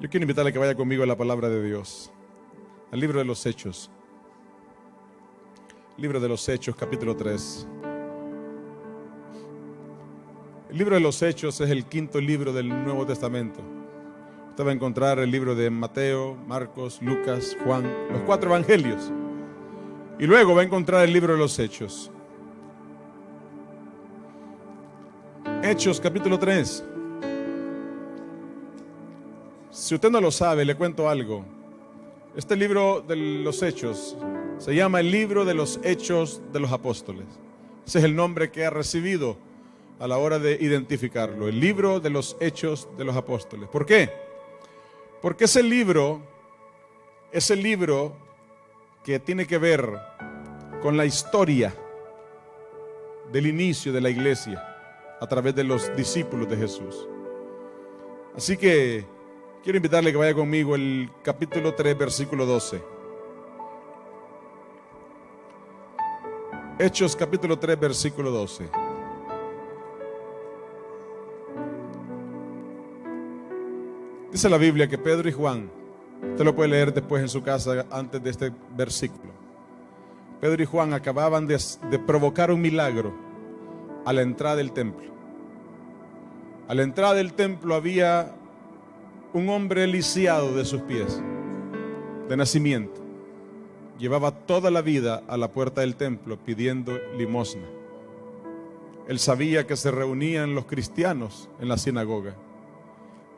Yo quiero invitarle a que vaya conmigo a la palabra de Dios, al libro de los Hechos. Libro de los Hechos, capítulo 3. El libro de los Hechos es el quinto libro del Nuevo Testamento. Usted va a encontrar el libro de Mateo, Marcos, Lucas, Juan, los 4 evangelios. Y luego va a encontrar el libro de los Hechos. Hechos, capítulo 3. Si usted no lo sabe, le cuento algo. Este libro de los Hechos se llama el libro de los Hechos de los Apóstoles. Ese es el nombre que ha recibido a la hora de identificarlo. El libro de los Hechos de los Apóstoles. ¿Por qué? Porque ese libro es el libro que tiene que ver con la historia del inicio de la iglesia a través de los discípulos de Jesús. Así que quiero invitarle a que vaya conmigo el capítulo 3, versículo 12. Hechos capítulo 3, versículo 12. Dice la Biblia que Pedro y Juan, usted lo puede leer después en su casa antes de este versículo. Pedro y Juan acababan de provocar un milagro a la entrada del templo. A la entrada del templo había un hombre lisiado de sus pies, de nacimiento. Llevaba toda la vida a la puerta del templo pidiendo limosna. Él sabía que se reunían los cristianos en la sinagoga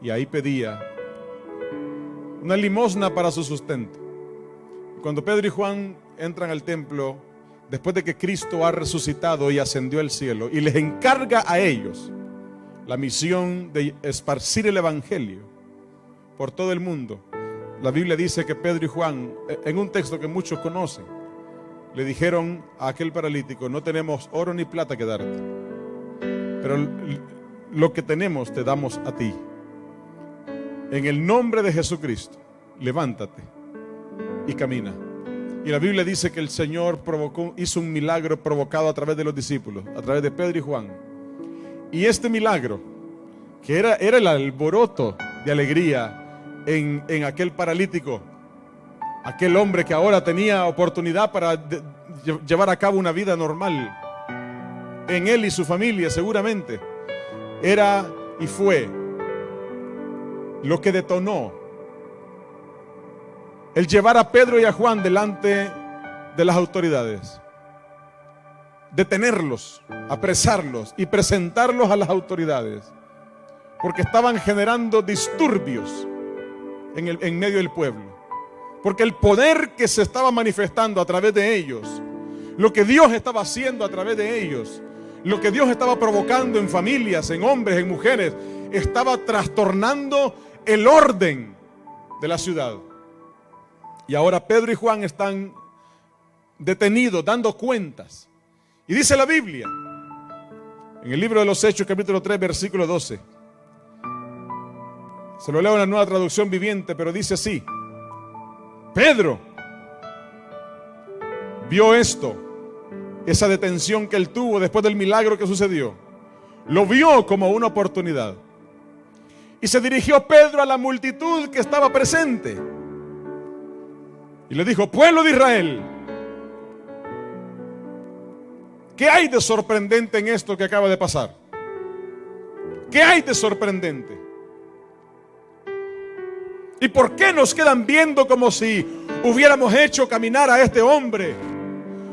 y ahí pedía una limosna para su sustento. Cuando Pedro y Juan entran al templo, después de que Cristo ha resucitado y ascendió al cielo, y les encarga a ellos la misión de esparcir el evangelio por todo el mundo, la Biblia dice que Pedro y Juan, en un texto que muchos conocen, le dijeron a aquel paralítico: no tenemos oro ni plata que darte, pero lo que tenemos te damos a ti. En el nombre de Jesucristo, levántate y camina. Y la Biblia dice que el Señor hizo un milagro provocado a través de los discípulos, a través de Pedro y Juan. Y este milagro, que era el alboroto de alegría en aquel paralítico, aquel hombre que ahora tenía oportunidad para llevar a cabo una vida normal, en él y su familia seguramente, era y fue lo que detonó el llevar a Pedro y a Juan delante de las autoridades, detenerlos, apresarlos y presentarlos a las autoridades, porque estaban generando disturbios en medio del pueblo, porque el poder que se estaba manifestando a través de ellos, lo que Dios estaba haciendo a través de ellos, lo que Dios estaba provocando en familias, en hombres, en mujeres, estaba trastornando el orden de la ciudad. Y ahora Pedro y Juan están detenidos, dando cuentas. Y dice la Biblia, en el libro de los Hechos, capítulo 3, versículo 12. Se lo leo en la Nueva Traducción Viviente, pero dice así: Pedro vio esto, esa detención que él tuvo después del milagro que sucedió. Lo vio como una oportunidad. Y se dirigió Pedro a la multitud que estaba presente. Y le dijo: pueblo de Israel, ¿qué hay de sorprendente en esto que acaba de pasar? ¿Qué hay de sorprendente? ¿Y por qué nos quedan viendo como si hubiéramos hecho caminar a este hombre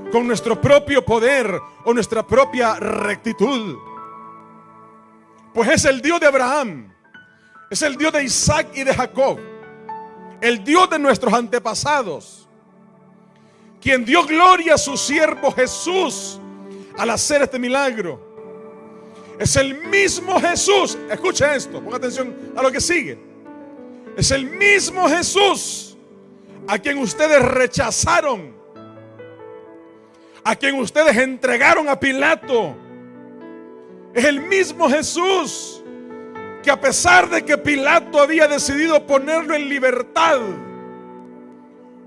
con nuestro propio poder o nuestra propia rectitud? Pues es el Dios de Abraham, es el Dios de Isaac y de Jacob, el Dios de nuestros antepasados, quien dio gloria a su siervo Jesús al hacer este milagro. Es el mismo Jesús, escucha esto, ponga atención a lo que sigue. Es el mismo Jesús a quien ustedes rechazaron, a quien ustedes entregaron a Pilato. Es el mismo Jesús que, a pesar de que Pilato había decidido ponerlo en libertad,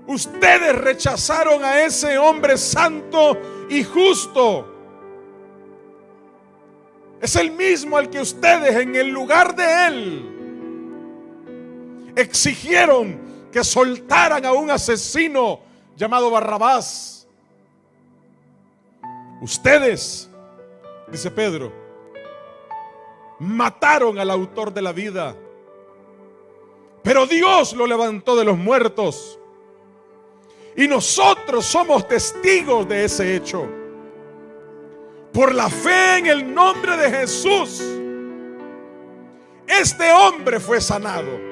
ustedes rechazaron a ese hombre santo y justo. Es el mismo al que ustedes, en el lugar de él, exigieron que soltaran a un asesino llamado Barrabás. Ustedes, dice Pedro, mataron al autor de la vida, pero Dios lo levantó de los muertos. Y nosotros somos testigos de ese hecho. Por la fe en el nombre de Jesús, este hombre fue sanado.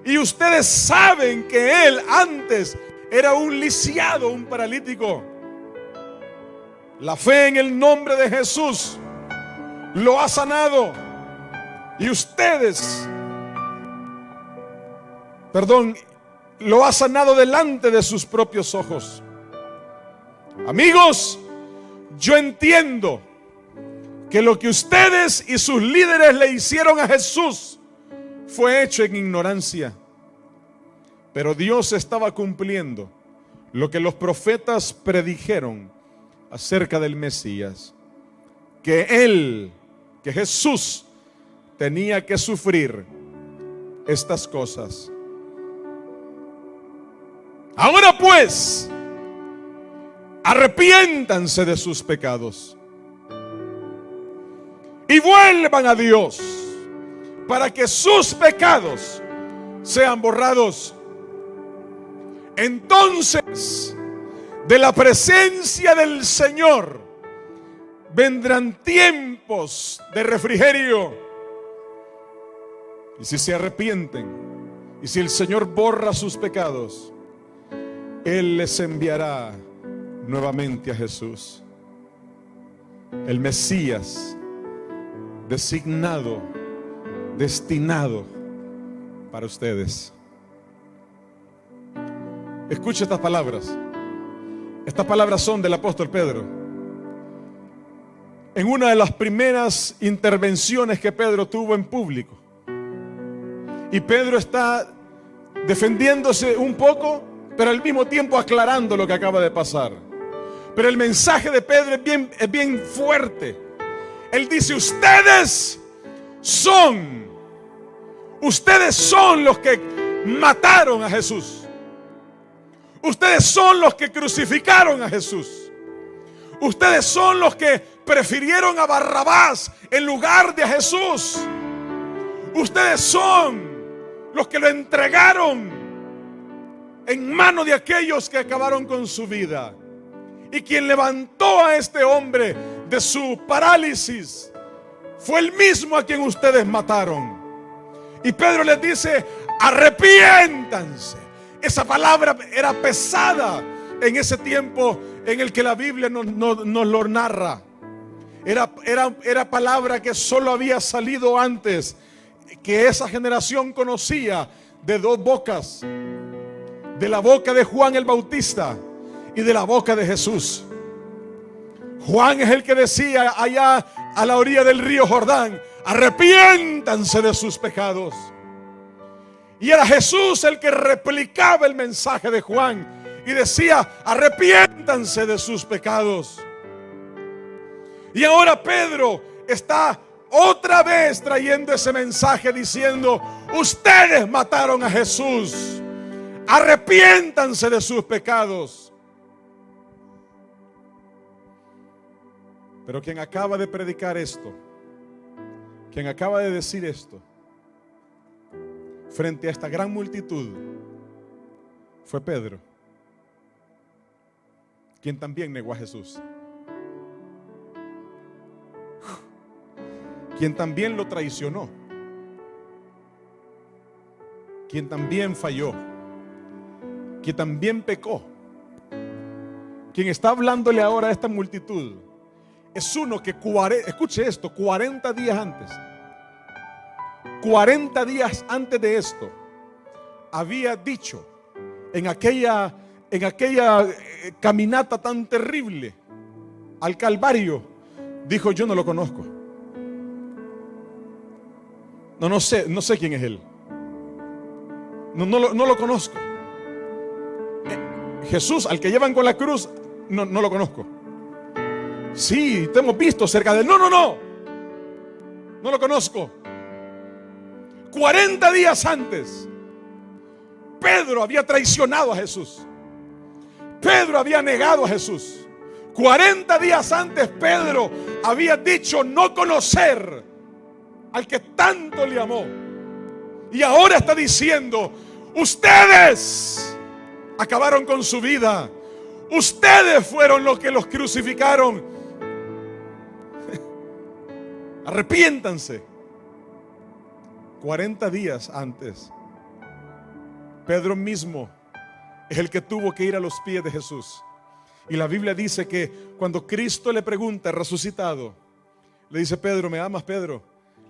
Y ustedes saben que él antes era un lisiado, un paralítico. La fe en el nombre de Jesús lo ha sanado. Y ustedes, lo ha sanado delante de sus propios ojos. Amigos, yo entiendo que lo que ustedes y sus líderes le hicieron a Jesús fue hecho en ignorancia. Pero Dios estaba cumpliendo lo que los profetas predijeron acerca del Mesías. Que Jesús tenía que sufrir estas cosas. Ahora pues, arrepiéntanse de sus pecados y vuelvan a Dios para que sus pecados sean borrados. Entonces, de la presencia del Señor vendrán tiempos de refrigerio. Y si se arrepienten y si el Señor borra sus pecados, Él les enviará nuevamente a Jesús, el Mesías designado, destinado para ustedes. Escuche estas palabras. Estas palabras son del apóstol Pedro. En una de las primeras intervenciones que Pedro tuvo en público. Y Pedro está defendiéndose un poco, pero al mismo tiempo aclarando lo que acaba de pasar. Pero el mensaje de Pedro es bien fuerte. Él dice: ustedes son los que mataron a Jesús. Ustedes son los que crucificaron a Jesús. Ustedes son los que prefirieron a Barrabás en lugar de a Jesús. Ustedes son los que lo entregaron en manos de aquellos que acabaron con su vida. Y quien levantó a este hombre de su parálisis fue el mismo a quien ustedes mataron. Y Pedro les dice: arrepiéntanse. Esa palabra era pesada en ese tiempo en el que la Biblia nos lo narra. Era palabra que solo había salido antes, que esa generación conocía de dos bocas: de la boca de Juan el Bautista y de la boca de Jesús. Juan es el que decía allá a la orilla del río Jordán: arrepiéntanse de sus pecados. Y era Jesús el que replicaba el mensaje de Juan y decía: arrepiéntanse de sus pecados. Y ahora Pedro está otra vez trayendo ese mensaje diciendo: ustedes mataron a Jesús, arrepiéntanse de sus pecados. Pero quien acaba de predicar esto, quien acaba de decir esto frente a esta gran multitud, fue Pedro, quien también negó a Jesús, quien también lo traicionó, quien también falló, quien también pecó. Quien está hablándole ahora a esta multitud es uno que, escuche esto, 40 días antes, 40 días antes de esto, había dicho en aquella caminata tan terrible al Calvario, dijo: yo no lo conozco. No sé quién es él. No lo conozco. Jesús, al que llevan con la cruz, no lo conozco. Sí, te hemos visto cerca de él. No lo conozco. 40 días antes, Pedro había traicionado a Jesús. Pedro había negado a Jesús. 40 días antes Pedro había dicho no conocer al que tanto le amó. Y ahora está diciendo: ustedes acabaron con su vida. Ustedes fueron los que los crucificaron. Arrepiéntanse. 40 días antes, Pedro mismo es el que tuvo que ir a los pies de Jesús. Y la Biblia dice que cuando Cristo le pregunta, resucitado, le dice: Pedro, ¿me amas, Pedro?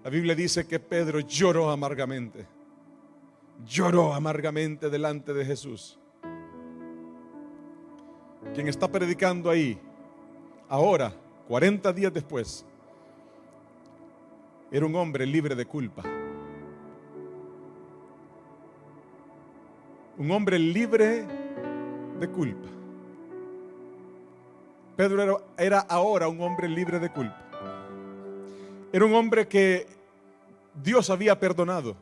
La Biblia dice que Pedro lloró amargamente. Lloró amargamente delante de Jesús. Quien está predicando ahí, ahora, 40 días después, era un hombre libre de culpa. Un hombre libre de culpa. Pedro era ahora un hombre libre de culpa. Era un hombre que Dios había perdonado,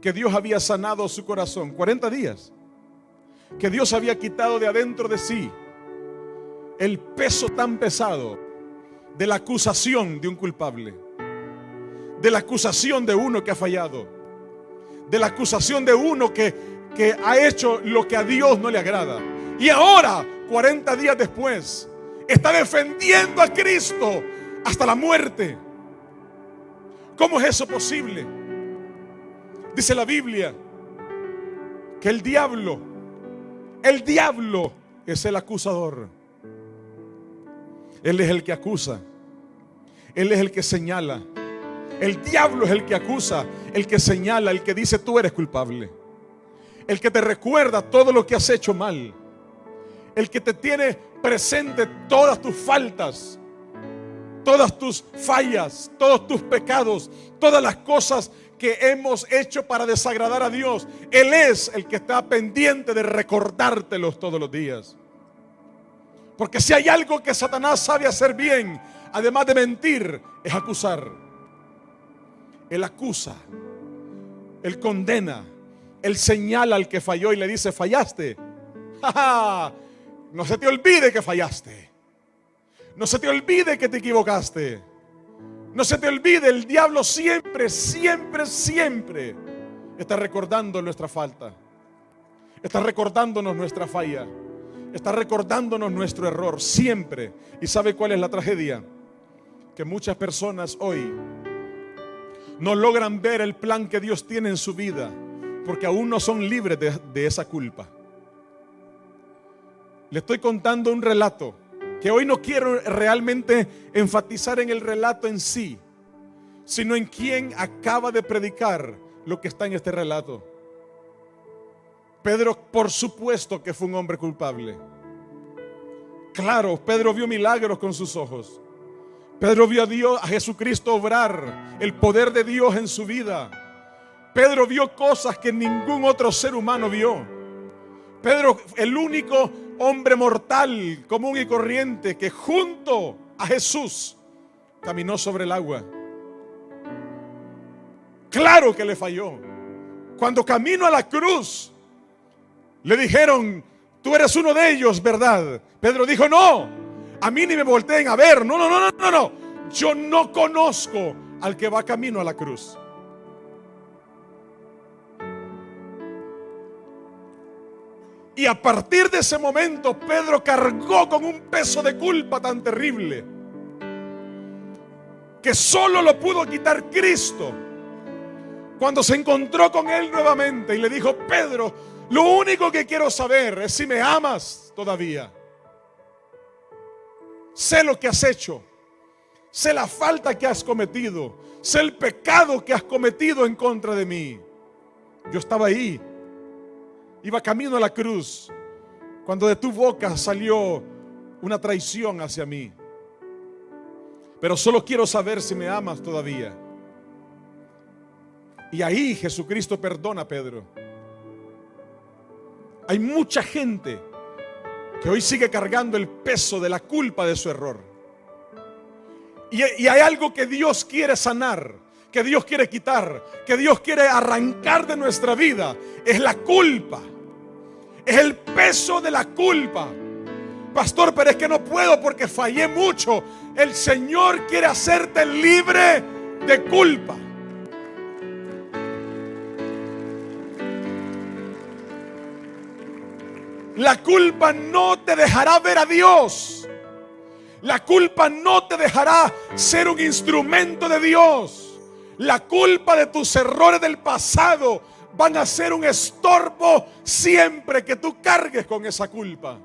que Dios había sanado su corazón. 40 días. Que Dios había quitado de adentro de sí el peso tan pesado de la acusación de un culpable, de la acusación de uno que ha fallado, de la acusación de uno que ha hecho lo que a Dios no le agrada. Y ahora, 40 días después, está defendiendo a Cristo hasta la muerte. ¿Cómo es eso posible? Dice la Biblia que el diablo es el acusador. Él es el que acusa. Él es el que señala. El diablo es el que acusa, el que señala, el que dice: tú eres culpable. El que te recuerda todo lo que has hecho mal. El que te tiene presente todas tus faltas, todas tus fallas, todos tus pecados, todas las cosas que hemos hecho para desagradar a Dios. Él es el que está pendiente de recordártelos todos los días. Porque si hay algo que Satanás sabe hacer bien, además de mentir, es acusar. Él acusa, él condena, él señala al que falló y le dice: fallaste. ¡Ja, ja! No se te olvide que fallaste. No se te olvide que te equivocaste. No se te olvide, el diablo siempre, siempre, siempre está recordando nuestra falta. Está recordándonos nuestra falla. Está recordándonos nuestro error, siempre. ¿Y sabe cuál es la tragedia? Que muchas personas hoy no logran ver el plan que Dios tiene en su vida, porque aún no son libres de esa culpa. Le estoy contando un relato que hoy no quiero realmente enfatizar en el relato en sí, sino en quien acaba de predicar lo que está en este relato. Pedro, por supuesto que fue un hombre culpable. Claro, Pedro vio milagros con sus ojos. Pedro vio a Dios, a Jesucristo obrar, el poder de Dios en su vida. Pedro vio cosas que ningún otro ser humano vio. Pedro, el único hombre mortal, común y corriente, que junto a Jesús caminó sobre el agua. Claro que le falló. Cuando camino a la cruz, le dijeron: tú eres uno de ellos, ¿verdad? Pedro dijo: no, a mí ni me volteen a ver. No. Yo no conozco al que va camino a la cruz. Y a partir de ese momento, Pedro cargó con un peso de culpa tan terrible que solo lo pudo quitar Cristo cuando se encontró con él nuevamente y le dijo: Pedro, lo único que quiero saber es si me amas todavía. Sé lo que has hecho, sé la falta que has cometido, sé el pecado que has cometido en contra de mí. Yo estaba ahí, iba camino a la cruz, cuando de tu boca salió una traición hacia mí. Pero solo quiero saber si me amas todavía. Y ahí Jesucristo perdona a Pedro. Hay mucha gente que hoy sigue cargando el peso de la culpa de su error. Y hay algo que Dios quiere sanar, que Dios quiere quitar, que Dios quiere arrancar de nuestra vida, es la culpa. Es el peso de la culpa. Pastor, pero es que no puedo porque fallé mucho. El Señor quiere hacerte libre de culpa. La culpa no te dejará ver a Dios. La culpa no te dejará ser un instrumento de Dios. La culpa de tus errores del pasado van a ser un estorbo siempre que tú cargues con esa culpa.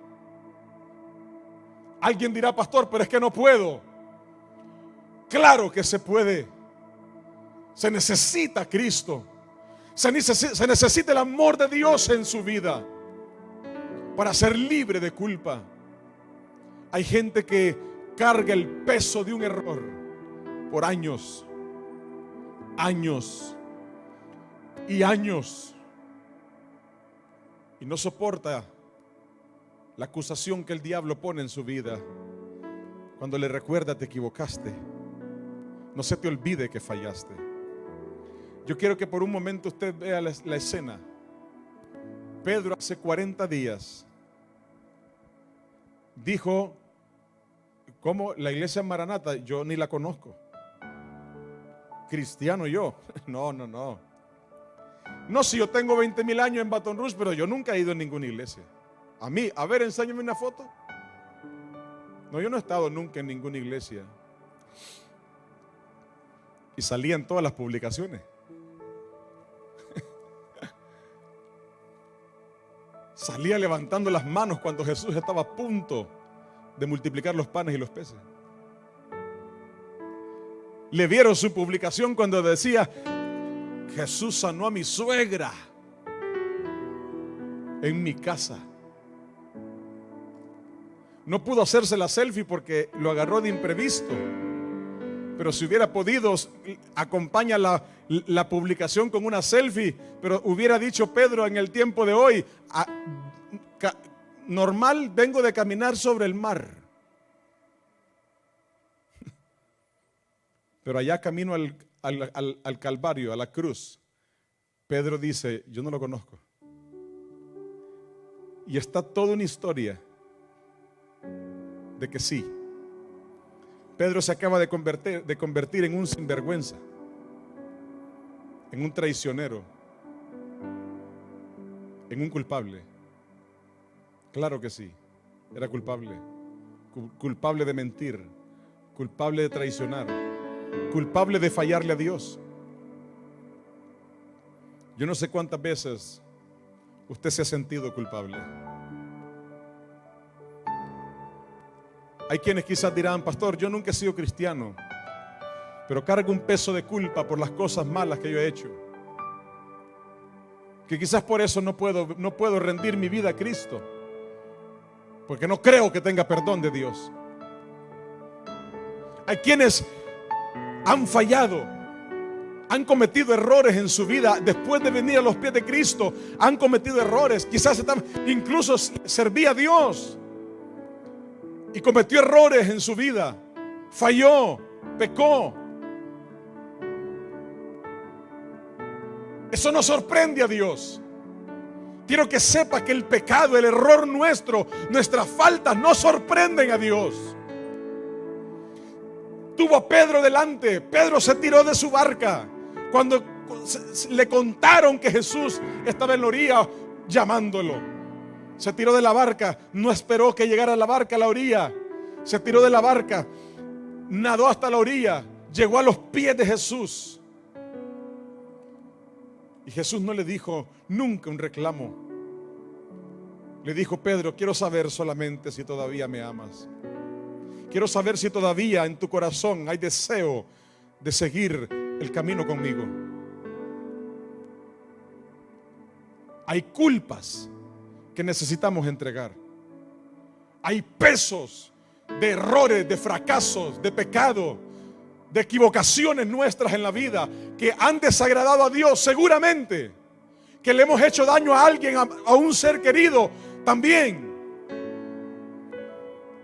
Alguien dirá, pastor, pero es que no puedo. Claro que se puede. Se necesita Cristo. Se necesita el amor de Dios en su vida para ser libre de culpa. Hay gente que carga el peso de un error por años, años y años, y no soporta la acusación que el diablo pone en su vida. Cuando le recuerda, te equivocaste, no se te olvide que fallaste. Yo quiero que por un momento usted vea la escena. Pedro hace 40 días dijo, ¿cómo? La iglesia Maranata, yo ni la conozco. Cristiano yo. No. No, si yo tengo 20,000 años en Baton Rouge, pero yo nunca he ido a ninguna iglesia. A ver, enséñame una foto. No, yo no he estado nunca en ninguna iglesia. Y salía en todas las publicaciones. Salía levantando las manos cuando Jesús estaba a punto de multiplicar los panes y los peces. Le vieron su publicación cuando decía, Jesús sanó a mi suegra en mi casa. No pudo hacerse la selfie porque lo agarró de imprevisto. Pero si hubiera podido, acompaña la publicación con una selfie. Pero hubiera dicho Pedro en el tiempo de hoy, normal, vengo de caminar sobre el mar. Pero allá camino al Calvario, a la cruz, Pedro dice, yo no lo conozco. Y está toda una historia de que sí. Pedro se acaba de convertir en un sinvergüenza, en un traicionero, en un culpable. Claro que sí, era culpable. Culpable de mentir, culpable de traicionar, culpable de fallarle a Dios. Yo no sé cuántas veces usted se ha sentido culpable. Hay quienes quizás dirán, pastor, yo nunca he sido cristiano, pero cargo un peso de culpa por las cosas malas que yo he hecho, que quizás por eso no puedo rendir mi vida a Cristo, porque no creo que tenga perdón de Dios. Hay quienes han fallado, han cometido errores en su vida después de venir a los pies de Cristo, han cometido errores, quizás incluso servía a Dios y cometió errores en su vida, falló, pecó. Eso no sorprende a Dios. Quiero que sepa que el pecado, el error nuestro, nuestras faltas no sorprenden a Dios. Tuvo a Pedro delante. Pedro se tiró de su barca cuando le contaron que Jesús estaba en la orilla llamándolo. Se tiró de la barca, no esperó que llegara la barca a la orilla. Se tiró de la barca, nadó hasta la orilla, llegó a los pies de Jesús. Y Jesús no le dijo nunca un reclamo. Le dijo, Pedro, quiero saber solamente si todavía me amas. Quiero saber si todavía en tu corazón hay deseo de seguir el camino conmigo. Hay culpas que necesitamos entregar. Hay pesos de errores, de fracasos, de pecado, de equivocaciones nuestras en la vida que han desagradado a Dios seguramente, que le hemos hecho daño a alguien, a un ser querido también.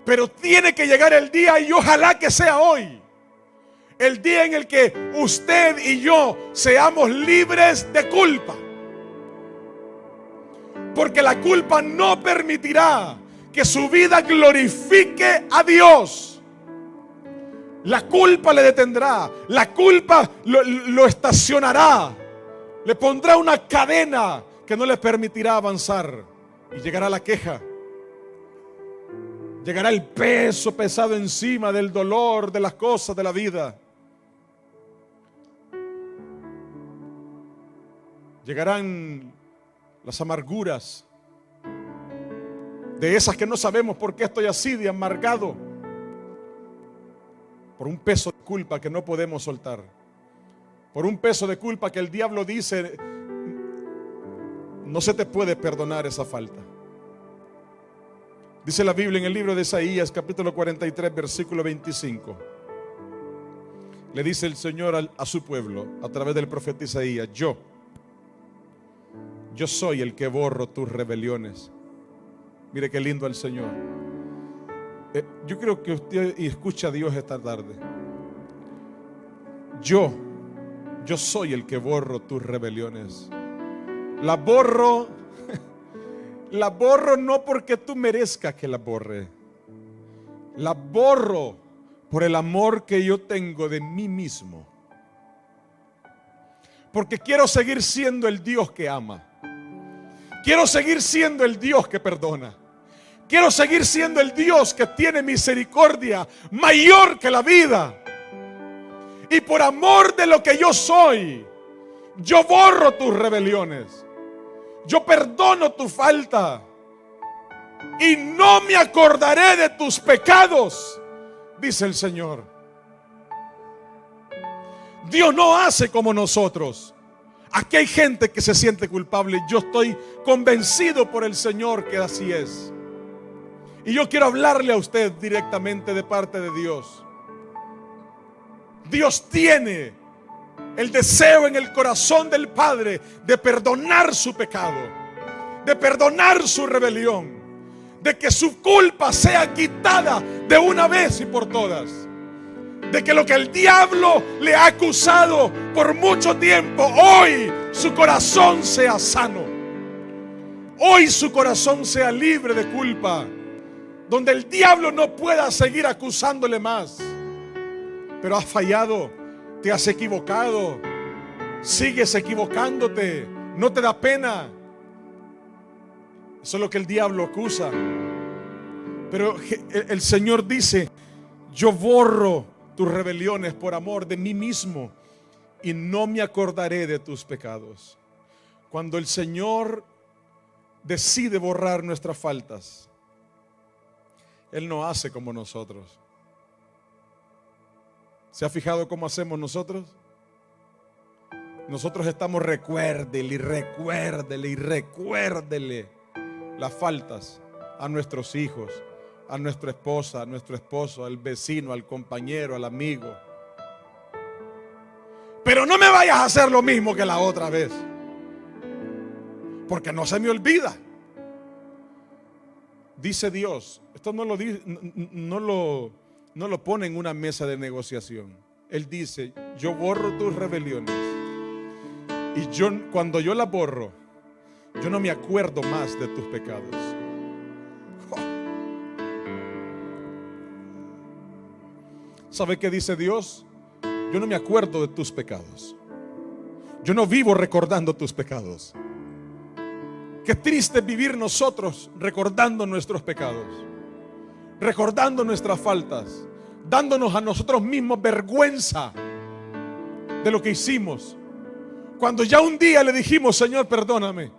Pero tiene que llegar el día, y ojalá que sea hoy, El día en el que usted y yo seamos libres de culpa. Porque la culpa no permitirá que su vida glorifique a Dios. La culpa le detendrá. La culpa lo estacionará. Le pondrá una cadena que no le permitirá avanzar. Y llegará la queja. Llegará el peso pesado encima del dolor, de las cosas de la vida. Llegarán las amarguras, de esas que no sabemos por qué estoy así de amargado, por un peso de culpa que no podemos soltar, por un peso de culpa que el diablo dice, no se te puede perdonar esa falta. Dice la Biblia en el libro de Isaías, capítulo 43, versículo 25. Le dice el Señor a su pueblo a través del profeta Isaías: Yo soy el que borro tus rebeliones. Mire qué lindo el Señor. Yo creo que usted escucha a Dios esta tarde. Yo soy el que borro tus rebeliones. Las borro no porque tú merezcas que las borre. Las borro por el amor que yo tengo de mí mismo. Porque quiero seguir siendo el Dios que ama. Quiero seguir siendo el Dios que perdona. Quiero seguir siendo el Dios que tiene misericordia mayor que la vida. Y por amor de lo que yo soy, yo borro tus rebeliones. Yo perdono tu falta. Y no me acordaré de tus pecados, dice el Señor. Dios no hace como nosotros. Aquí hay gente que se siente culpable. Yo estoy convencido por el Señor que así es. Y yo quiero hablarle a usted directamente de parte de Dios. Dios tiene el deseo en el corazón del Padre de perdonar su pecado, de perdonar su rebelión, de que su culpa sea quitada de una vez y por todas. De que lo que el diablo le ha acusado por mucho tiempo, hoy su corazón sea sano. Hoy su corazón sea libre de culpa. Donde el diablo no pueda seguir acusándole más. Pero has fallado, te has equivocado, sigues equivocándote, no te da pena. Eso es lo que el diablo acusa. Pero el Señor dice: yo borro tus rebeliones por amor de mí mismo y no me acordaré de tus pecados. Cuando el Señor decide borrar nuestras faltas, Él no hace como nosotros. ¿Se ha fijado cómo hacemos nosotros? Nosotros estamos recuérdele y recuérdele y recuérdele las faltas a nuestros hijos, a nuestra esposa, a nuestro esposo, al vecino, al compañero, al amigo. Pero no me vayas a hacer lo mismo que la otra vez, porque no se me olvida. Dice Dios, esto no lo pone en una mesa de negociación. Él dice: yo borro tus rebeliones. Y cuando yo las borro, yo no me acuerdo más de tus pecados. ¿Sabe qué dice Dios? Yo no me acuerdo de tus pecados. Yo no vivo recordando tus pecados. Qué triste vivir nosotros recordando nuestros pecados, recordando nuestras faltas, dándonos a nosotros mismos vergüenza de lo que hicimos, cuando ya un día le dijimos: Señor, perdóname.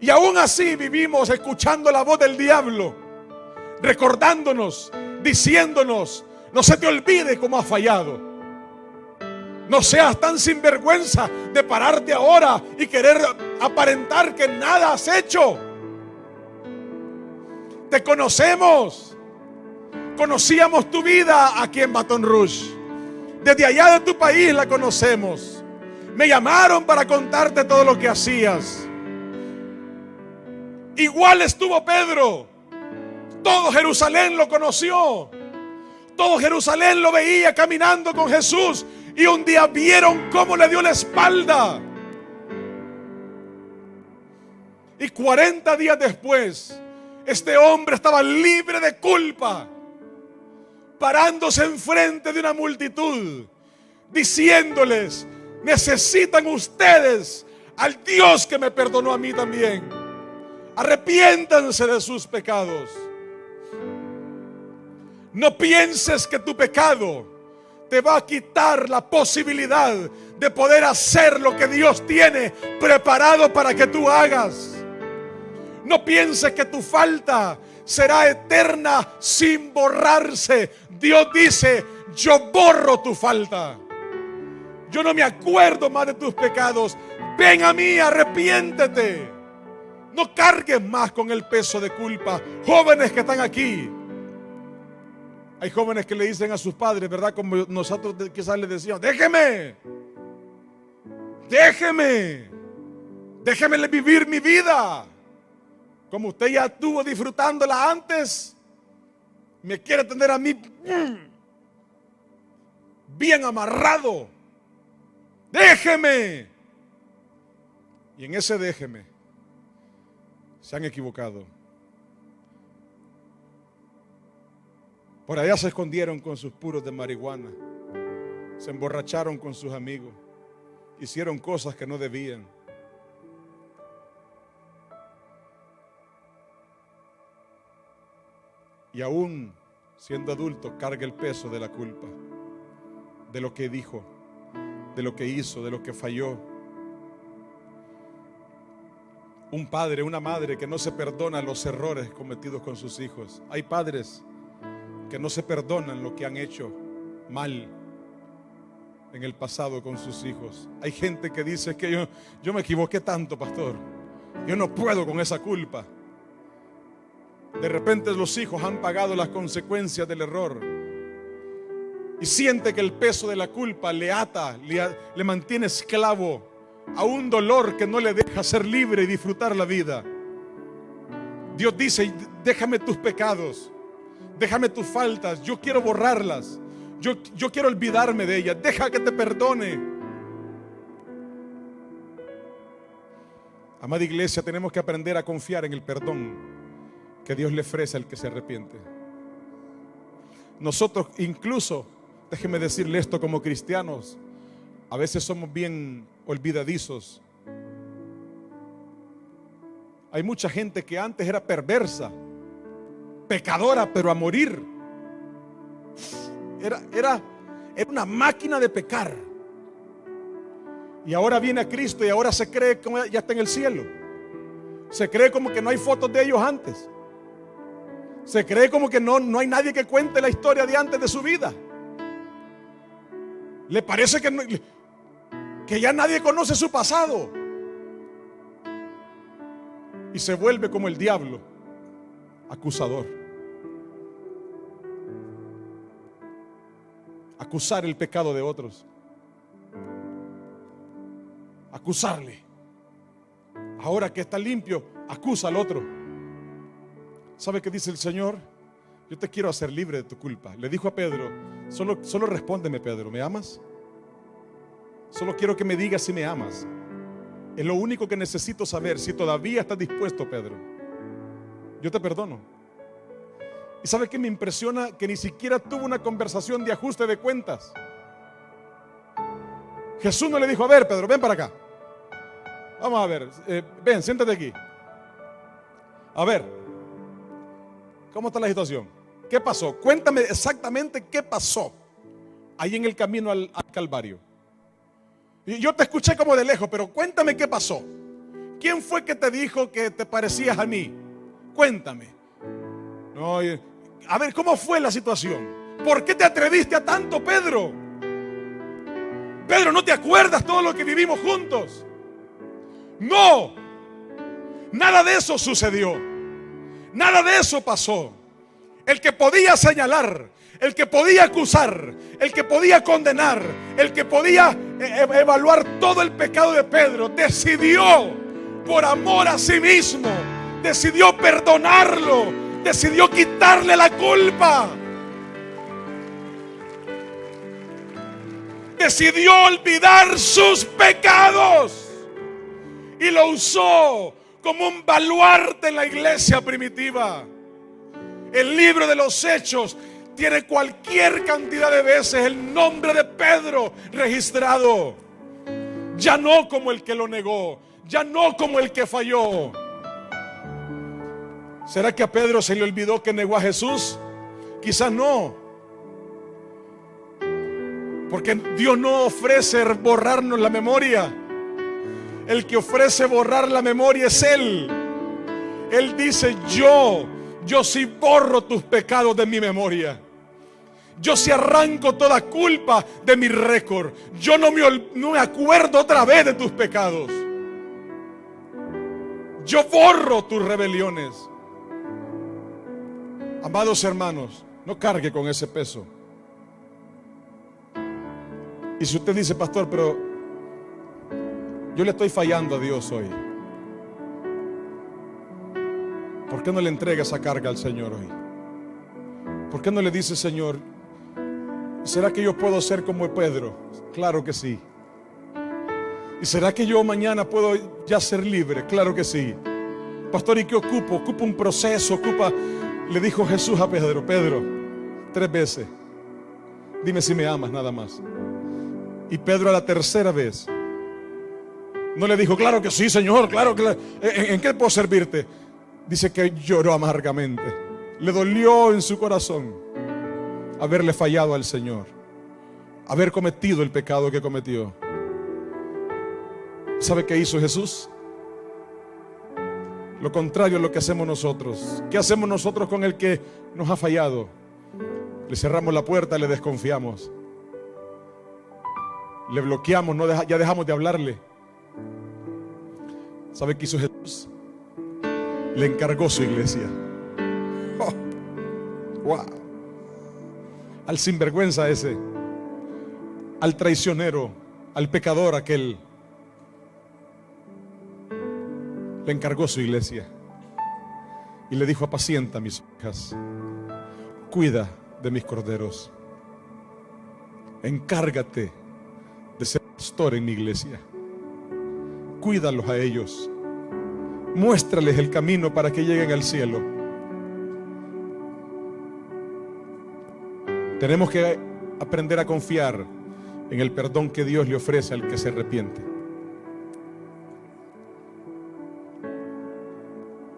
Y aún así vivimos escuchando la voz del diablo, recordándonos, diciéndonos: no se te olvide cómo has fallado. No seas tan sinvergüenza de pararte ahora y querer aparentar que nada has hecho. Te conocemos. Conocíamos tu vida aquí en Baton Rouge. Desde allá de tu país la conocemos. Me llamaron para contarte todo lo que hacías. Igual estuvo Pedro. Todo Jerusalén lo conoció. Todo Jerusalén lo veía caminando con Jesús, y un día vieron cómo le dio la espalda. Y 40 días después, este hombre estaba libre de culpa, parándose enfrente de una multitud, diciéndoles: necesitan ustedes al Dios que me perdonó a mí también. Arrepiéntanse de sus pecados. No pienses que tu pecado te va a quitar la posibilidad de poder hacer lo que Dios tiene preparado para que tú hagas. No pienses que tu falta será eterna sin borrarse. Dios dice: yo borro tu falta. Yo no me acuerdo más de tus pecados. Ven a mí, arrepiéntete. No cargues más con el peso de culpa. Jóvenes que están aquí, hay jóvenes que le dicen a sus padres, ¿verdad? Como nosotros quizás les decíamos: déjeme vivir mi vida. Como usted ya estuvo disfrutándola antes, me quiere tener a mí bien amarrado. Déjeme. Y en ese déjeme se han equivocado. Por allá se escondieron con sus puros de marihuana, se emborracharon con sus amigos, hicieron cosas que no debían. Y aún siendo adulto carga el peso de la culpa, de lo que dijo, de lo que hizo, de lo que falló. Un padre, una madre que no se perdona los errores cometidos con sus hijos. Hay padres que no se perdonan lo que han hecho mal en el pasado con sus hijos. Hay gente que dice que yo me equivoqué tanto, pastor, yo no puedo con esa culpa. De repente los hijos han pagado las consecuencias del error y siente que el peso de la culpa le ata, le mantiene esclavo a un dolor que no le deja ser libre y disfrutar la vida. Dios dice: déjame tus pecados, déjame tus faltas, yo quiero borrarlas, yo quiero olvidarme de ellas, deja que te perdone. Amada iglesia, tenemos que aprender a confiar en el perdón que Dios le ofrece al que se arrepiente. Nosotros incluso, déjeme decirle esto, como cristianos, a veces somos bien olvidadizos. Hay mucha gente que antes era perversa, pecadora, pero a morir. Era una máquina de pecar. Y ahora viene a Cristo y ahora se cree que ya está en el cielo. Se cree como que no hay fotos de ellos antes. Se cree como que no hay nadie que cuente la historia de antes de su vida. Le parece que ya nadie conoce su pasado. Y se vuelve como el diablo, acusador. Acusar el pecado de otros. Acusarle. Ahora que está limpio, acusa al otro. ¿Sabe qué dice el Señor? Yo te quiero hacer libre de tu culpa. Le dijo a Pedro: solo respóndeme, Pedro, ¿me amas? Solo quiero que me digas si me amas. Es lo único que necesito saber. Si todavía estás dispuesto, Pedro, yo te perdono. ¿Y sabe qué me impresiona? Que ni siquiera tuvo una conversación de ajuste de cuentas. Jesús no le dijo: a ver, Pedro, ven para acá. Vamos a ver, ven, siéntate aquí. A ver, ¿cómo está la situación? ¿Qué pasó? Cuéntame exactamente qué pasó ahí en el camino al Calvario. Y yo te escuché como de lejos, pero cuéntame qué pasó. ¿Quién fue que te dijo que te parecías a mí? Cuéntame. No, a ver, ¿cómo fue la situación? ¿Por qué te atreviste a tanto, Pedro? Pedro, ¿no te acuerdas todo lo que vivimos juntos? No, nada de eso sucedió. Nada de eso pasó. El que podía señalar, el que podía acusar, el que podía condenar, el que podía evaluar todo el pecado de Pedro, decidió, por amor a sí mismo, decidió perdonarlo, decidió quitarle la culpa. decidió olvidar sus pecados y lo usó como un baluarte en la iglesia primitiva. El libro de los Hechos tiene cualquier cantidad de veces el nombre de Pedro registrado. Ya no como el que lo negó, ya no como el que falló. ¿Será que a Pedro se le olvidó que negó a Jesús? Quizás no. Porque Dios no ofrece borrarnos la memoria. El que ofrece borrar la memoria es Él. Él dice: yo sí borro tus pecados de mi memoria. Yo sí arranco toda culpa de mi récord. Yo no me acuerdo otra vez de tus pecados. Yo borro tus rebeliones. Amados hermanos, no cargue con ese peso. Y si usted dice: pastor, pero yo le estoy fallando a Dios hoy, ¿por qué no le entrega esa carga al Señor hoy? ¿Por qué no le dice: Señor, ¿será que yo puedo ser como Pedro? Claro que sí. ¿Y será que yo mañana puedo ya ser libre? Claro que sí. Pastor, ¿y qué ocupo? Ocupa un proceso, le dijo Jesús a Pedro: Pedro, 3 veces, dime si me amas, nada más. Y Pedro a la tercera vez no le dijo: claro que sí, Señor, claro que ¿en qué puedo servirte? Dice que lloró amargamente. Le dolió en su corazón haberle fallado al Señor, haber cometido el pecado que cometió. ¿Sabe qué hizo Jesús? Lo contrario a lo que hacemos nosotros. ¿Qué hacemos nosotros con el que nos ha fallado? Le cerramos la puerta, le desconfiamos, le bloqueamos, ya dejamos de hablarle. ¿Sabe qué hizo Jesús? Le encargó su iglesia. Oh, wow. Al sinvergüenza ese, al traicionero, al pecador aquel, le encargó su iglesia y le dijo: apacienta mis ovejas, cuida de mis corderos, encárgate de ser pastor en mi iglesia, cuídalos a ellos, muéstrales el camino para que lleguen al cielo. Tenemos que aprender a confiar en el perdón que Dios le ofrece al que se arrepiente.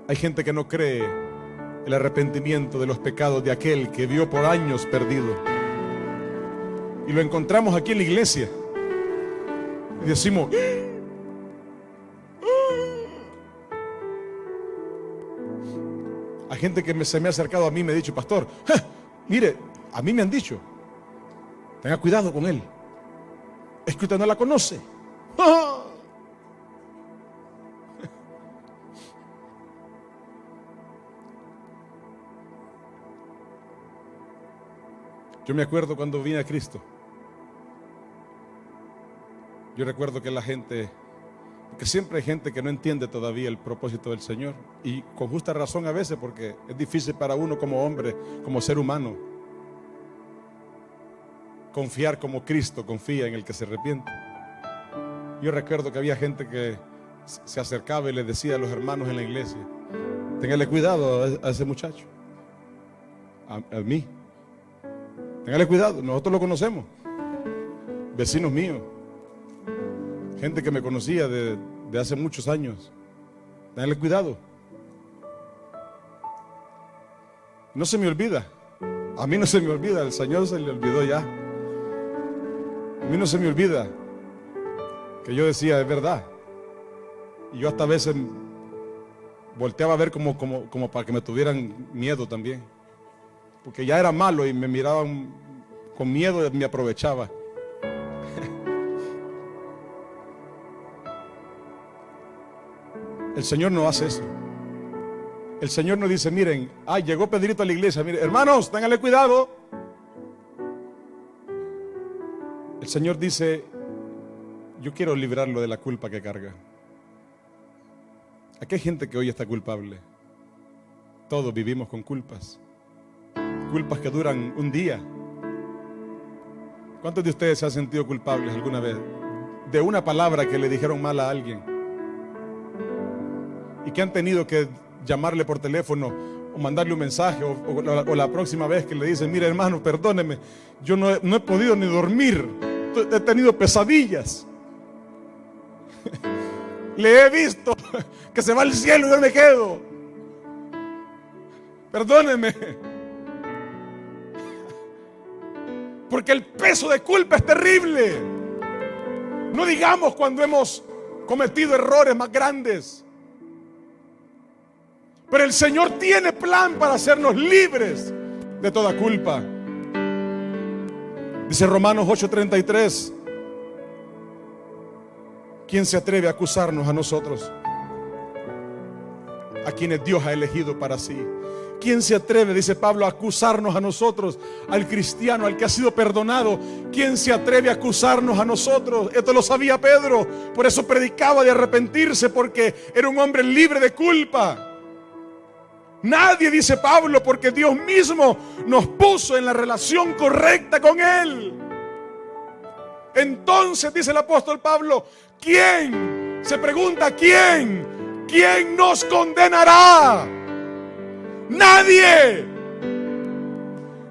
Hay gente que no cree el arrepentimiento de los pecados de aquel que vio por años perdido. Y lo encontramos aquí en la iglesia. Y decimos: hay gente que se me ha acercado a mí y me ha dicho: pastor, mire, a mí me han dicho, tenga cuidado con él, es que usted no la conoce. Yo me acuerdo cuando vine a Cristo. Yo recuerdo que la gente, que siempre hay gente que no entiende todavía el propósito del Señor, y con justa razón a veces, porque es difícil para uno como hombre, como ser humano, confiar como Cristo confía en el que se arrepiente. Yo recuerdo que había gente que se acercaba y le decía a los hermanos en la iglesia: téngale cuidado a ese muchacho, a mí, téngale cuidado, nosotros lo conocemos, vecinos míos, gente que me conocía de hace muchos años. Téngale cuidado. No se me olvida, a mí no se me olvida, al Señor se le olvidó ya. A mí no se me olvida que yo decía: es verdad. Y yo hasta a veces volteaba a ver como para que me tuvieran miedo también, porque ya era malo y me miraban con miedo y me aprovechaba. El Señor no hace eso. El Señor no dice: miren, llegó Pedrito a la iglesia, miren, hermanos, ténganle cuidado. El Señor dice: yo quiero librarlo de la culpa que carga. Aquí hay gente que hoy está culpable. Todos vivimos con culpas. Culpas que duran un día, ¿Cuántos de ustedes se han sentido culpables alguna vez de una palabra que le dijeron mal a alguien? Y que han tenido que llamarle por teléfono o mandarle un mensaje o la próxima vez que le dicen: mire, hermano, perdóneme, yo no he podido ni dormir, he tenido pesadillas. Le he visto que se va al cielo y yo me quedo. Perdóneme. Porque el peso de culpa es terrible. No digamos cuando hemos cometido errores más grandes. Pero el Señor tiene plan para hacernos libres de toda culpa. Dice Romanos 8:33: ¿quién se atreve a acusarnos a nosotros, a quienes Dios ha elegido para sí? ¿Quién se atreve, dice Pablo, a acusarnos a nosotros, al cristiano, al que ha sido perdonado? ¿Quién se atreve a acusarnos a nosotros? Esto lo sabía Pedro, por eso predicaba de arrepentirse, porque era un hombre libre de culpa. Nadie, dice Pablo, porque Dios mismo nos puso en la relación correcta con Él. Entonces, dice el apóstol Pablo, ¿quién? Se pregunta, ¿quién? ¿Quién nos condenará? Nadie.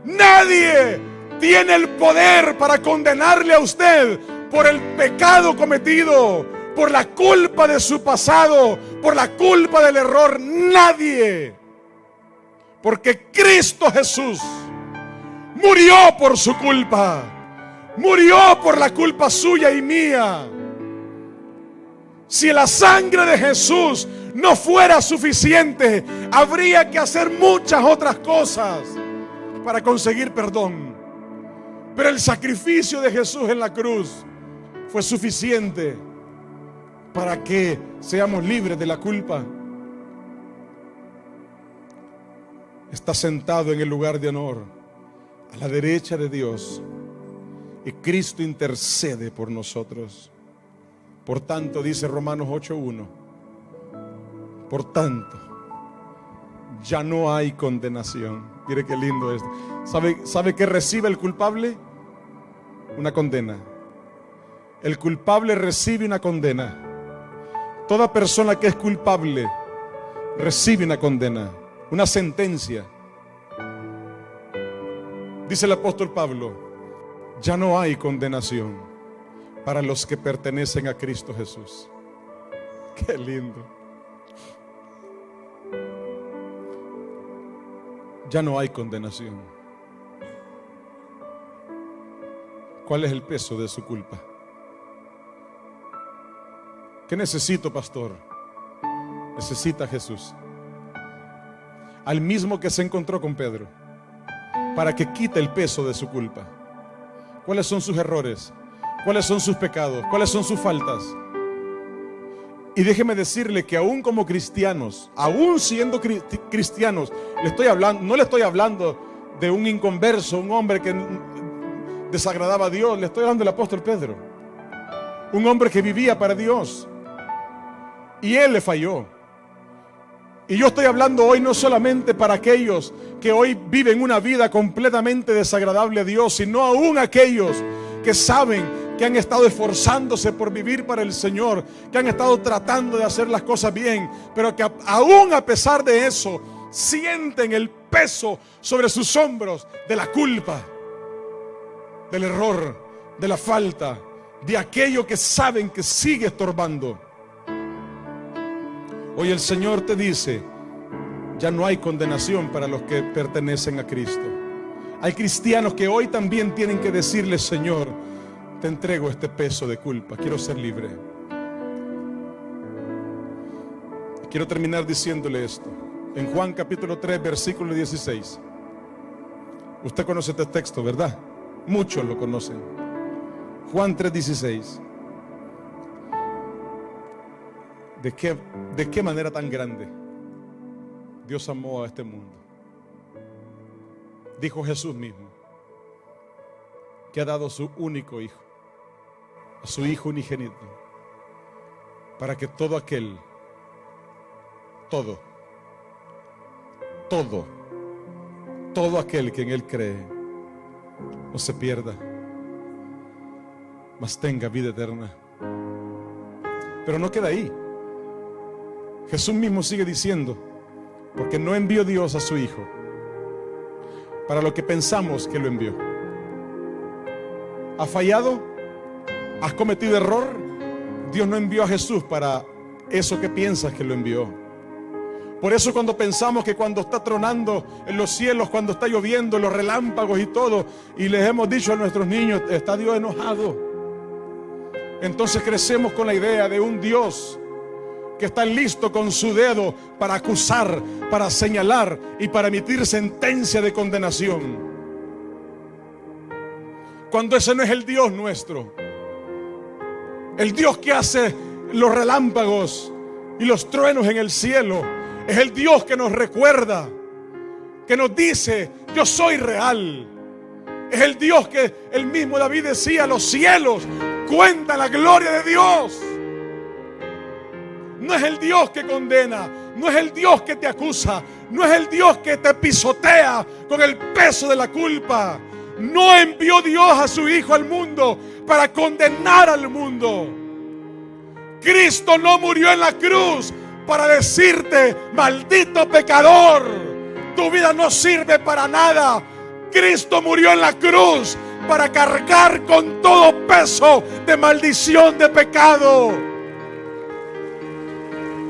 Nadie tiene el poder para condenarle a usted por el pecado cometido, por la culpa de su pasado, por la culpa del error. Nadie. Porque Cristo Jesús murió por su culpa, murió por la culpa suya y mía. Si la sangre de Jesús no fuera suficiente, habría que hacer muchas otras cosas para conseguir perdón. Pero el sacrificio de Jesús en la cruz fue suficiente para que seamos libres de la culpa. Está sentado en el lugar de honor a la derecha de Dios, y Cristo intercede por nosotros. Por tanto, dice Romanos 8:1, por tanto, ya no hay condenación. Mire qué lindo esto. ¿Sabe qué recibe el culpable? Una condena. El culpable recibe una condena. Toda persona que es culpable recibe una condena, una sentencia. Dice el apóstol Pablo: ya no hay condenación para los que pertenecen a Cristo Jesús. Qué lindo. Ya no hay condenación. ¿Cuál es el peso de su culpa? ¿Qué necesito, pastor? Necesita a Jesús, al mismo que se encontró con Pedro, para que quite el peso de su culpa. ¿Cuáles son sus errores? ¿Cuáles son sus pecados? ¿Cuáles son sus faltas? Y déjeme decirle que aún como cristianos, aún siendo cristianos, no le estoy hablando de un inconverso, un hombre que desagradaba a Dios. Le estoy hablando del apóstol Pedro, un hombre que vivía para Dios, y él le falló. Y yo estoy hablando hoy no solamente para aquellos que hoy viven una vida completamente desagradable a Dios, sino aún aquellos que saben que han estado esforzándose por vivir para el Señor, que han estado tratando de hacer las cosas bien, pero que aún a pesar de eso sienten el peso sobre sus hombros de la culpa, del error, de la falta, de aquello que saben que sigue estorbando. Hoy el Señor te dice: ya no hay condenación para los que pertenecen a Cristo. Hay cristianos que hoy también tienen que decirle: Señor, te entrego este peso de culpa, quiero ser libre. Quiero terminar diciéndole esto. En Juan capítulo 3, versículo 16. Usted conoce este texto, ¿verdad? Muchos lo conocen. Juan 3:16. ¿De qué manera tan grande Dios amó a este mundo? Dijo Jesús mismo, que ha dado a su único Hijo, a su Hijo unigénito, para que todo aquel, todo aquel que en Él cree, no se pierda, mas tenga vida eterna. Pero no queda ahí. Jesús mismo sigue diciendo: porque no envió Dios a su Hijo para lo que pensamos que lo envió. ¿Has fallado? ¿Has cometido error? Dios no envió a Jesús para eso que piensas que lo envió. Por eso cuando pensamos que cuando está tronando en los cielos, cuando está lloviendo, los relámpagos y todo, y les hemos dicho a nuestros niños: está Dios enojado, entonces crecemos con la idea de un Dios que está listo con su dedo para acusar, para señalar y para emitir sentencia de condenación. Cuando ese no es el Dios nuestro. El Dios que hace los relámpagos y los truenos en el cielo es el Dios que nos recuerda, que nos dice: yo soy real. Es el Dios que el mismo David decía: los cielos cuentan la gloria de Dios. No es el Dios que condena, no es el Dios que te acusa, no es el Dios que te pisotea con el peso de la culpa. No envió Dios a su Hijo al mundo para condenar al mundo. Cristo no murió en la cruz para decirte: maldito pecador, tu vida no sirve para nada. Cristo murió en la cruz para cargar con todo peso de maldición, de pecado,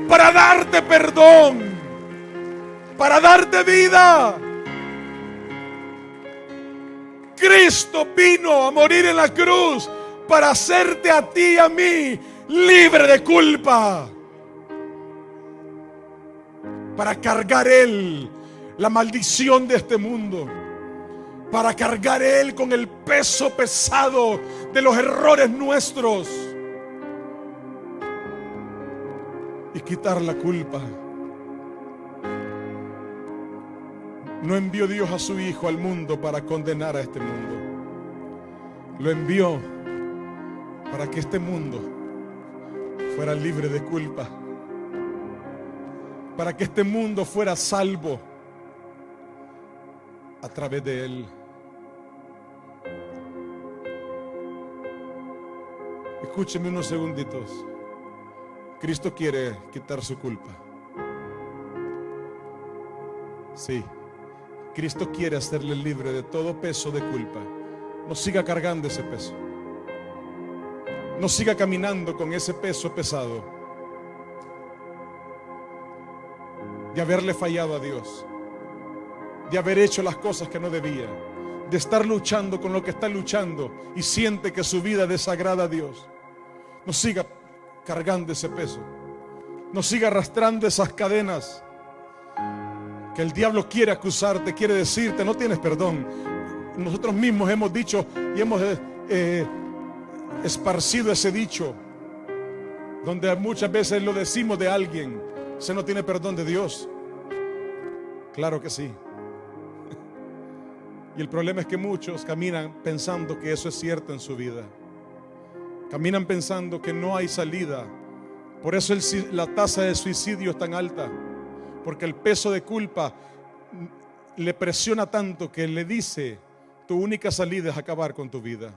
para darte perdón, para darte vida. Cristo vino a morir en la cruz para hacerte a ti y a mí libre de culpa, para cargar Él la maldición de este mundo, para cargar Él con el peso pesado de los errores nuestros y quitar la culpa. No envió Dios a su Hijo al mundo para condenar a este mundo. Lo envió para que este mundo fuera libre de culpa, para que este mundo fuera salvo a través de Él. Escúcheme unos segunditos. Cristo quiere quitar su culpa. Sí, Cristo quiere hacerle libre de todo peso de culpa. No siga cargando ese peso. No siga caminando con ese peso pesado de haberle fallado a Dios, de haber hecho las cosas que no debía, de estar luchando con lo que está luchando y siente que su vida desagrada a Dios. No siga cargando ese peso. No siga arrastrando esas cadenas que el diablo quiere acusarte, quiere decirte: no tienes perdón. Nosotros mismos hemos dicho y hemos esparcido ese dicho, donde muchas veces lo decimos de alguien: ese no tiene perdón de Dios. Claro que sí. Y el problema es que muchos caminan pensando que eso es cierto en su vida. Caminan pensando que no hay salida. Por eso la tasa de suicidio es tan alta, porque el peso de culpa le presiona tanto que le dice: tu única salida es acabar con tu vida.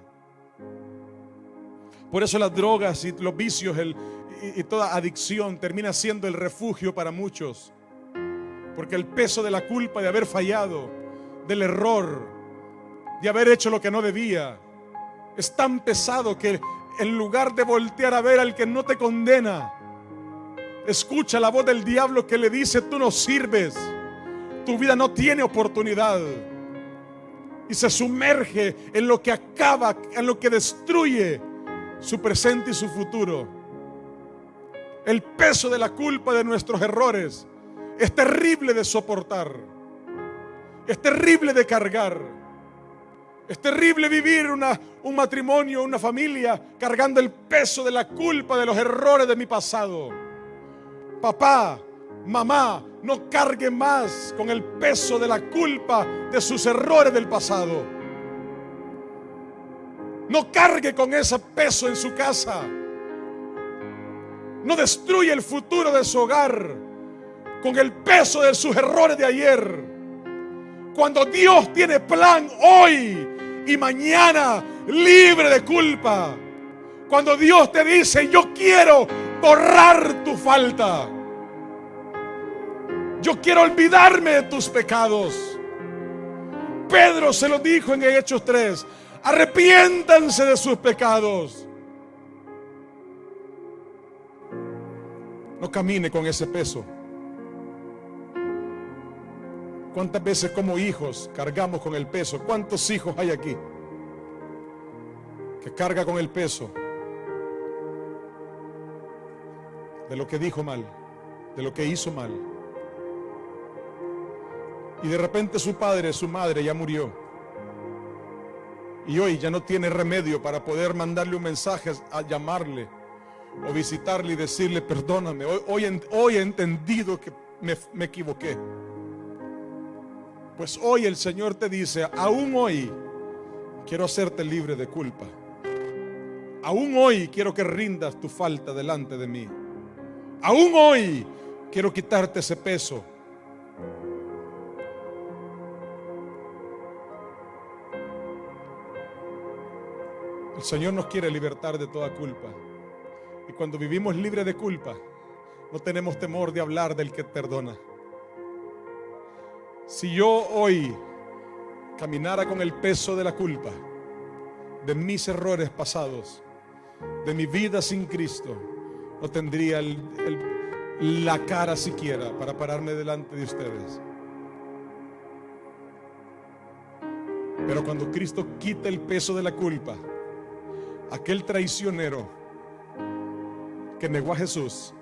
Por eso las drogas y los vicios y toda adicción termina siendo el refugio para muchos, porque el peso de la culpa de haber fallado, del error, de haber hecho lo que no debía, es tan pesado que en lugar de voltear a ver al que no te condena, escucha la voz del diablo que le dice: tú no sirves, tu vida no tiene oportunidad, y se sumerge en lo que acaba, en lo que destruye su presente y su futuro. El peso de la culpa de nuestros errores es terrible de soportar, es terrible de cargar. Es terrible vivir un matrimonio, una familia, cargando el peso de la culpa de los errores de mi pasado. Papá, mamá, no cargue más con el peso de la culpa de sus errores del pasado. No cargue con ese peso en su casa. No destruya el futuro de su hogar con el peso de sus errores de ayer. Cuando Dios tiene plan hoy y mañana, libre de culpa. Cuando Dios te dice: yo quiero borrar tu falta, yo quiero olvidarme de tus pecados. Pedro se lo dijo en Hechos 3: arrepiéntanse de sus pecados. No camine con ese peso. ¿Cuántas veces como hijos cargamos con el peso? ¿Cuántos hijos hay aquí que carga con el peso de lo que dijo mal, de lo que hizo mal? Y de repente su padre, su madre ya murió, y hoy ya no tiene remedio para poder mandarle un mensaje, a llamarle o visitarle y decirle: perdóname, hoy he entendido que me equivoqué. Pues hoy el Señor te dice: aún hoy quiero hacerte libre de culpa. Aún hoy quiero que rindas tu falta delante de mí. Aún hoy quiero quitarte ese peso. El Señor nos quiere libertar de toda culpa. Y cuando vivimos libres de culpa, no tenemos temor de hablar del que perdona. Si yo hoy caminara con el peso de la culpa, de mis errores pasados, de mi vida sin Cristo, no tendría la cara siquiera para pararme delante de ustedes. Pero cuando Cristo quita el peso de la culpa, aquel traicionero que negó a Jesús,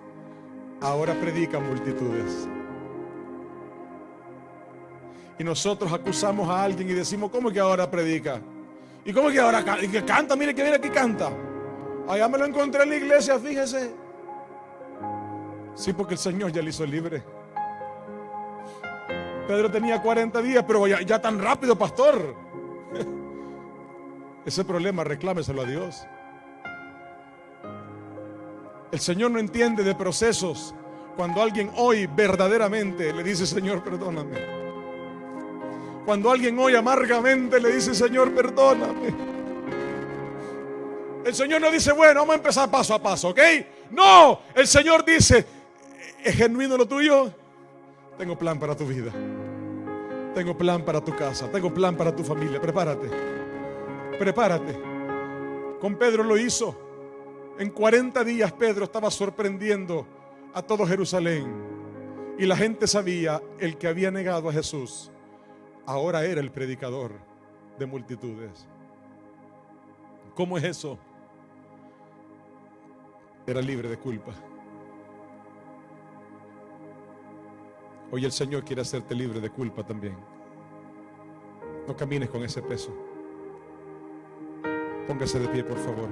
ahora predica a multitudes. Y nosotros acusamos a alguien y decimos: ¿cómo que ahora predica? ¿Y cómo que ahora canta? Mire que viene aquí canta. Allá me lo encontré en la iglesia, fíjese. Sí, porque el Señor ya le hizo libre. Pedro tenía 40 días, pero ya tan rápido, pastor. Ese problema reclámeselo a Dios. El Señor no entiende de procesos. Cuando alguien hoy verdaderamente le dice: Señor, perdóname. Cuando alguien hoy amargamente le dice: Señor, perdóname. El Señor no dice: bueno, vamos a empezar paso a paso, ¿ok? No, el Señor dice: ¿es genuino lo tuyo? Tengo plan para tu vida. Tengo plan para tu casa. Tengo plan para tu familia. Prepárate. Prepárate. Con Pedro lo hizo. En 40 días Pedro estaba sorprendiendo a todo Jerusalén. Y la gente sabía: el que había negado a Jesús ahora era el predicador de multitudes. ¿Cómo es eso? Era libre de culpa. Hoy el Señor quiere hacerte libre de culpa también. No camines con ese peso. Póngase de pie, por favor.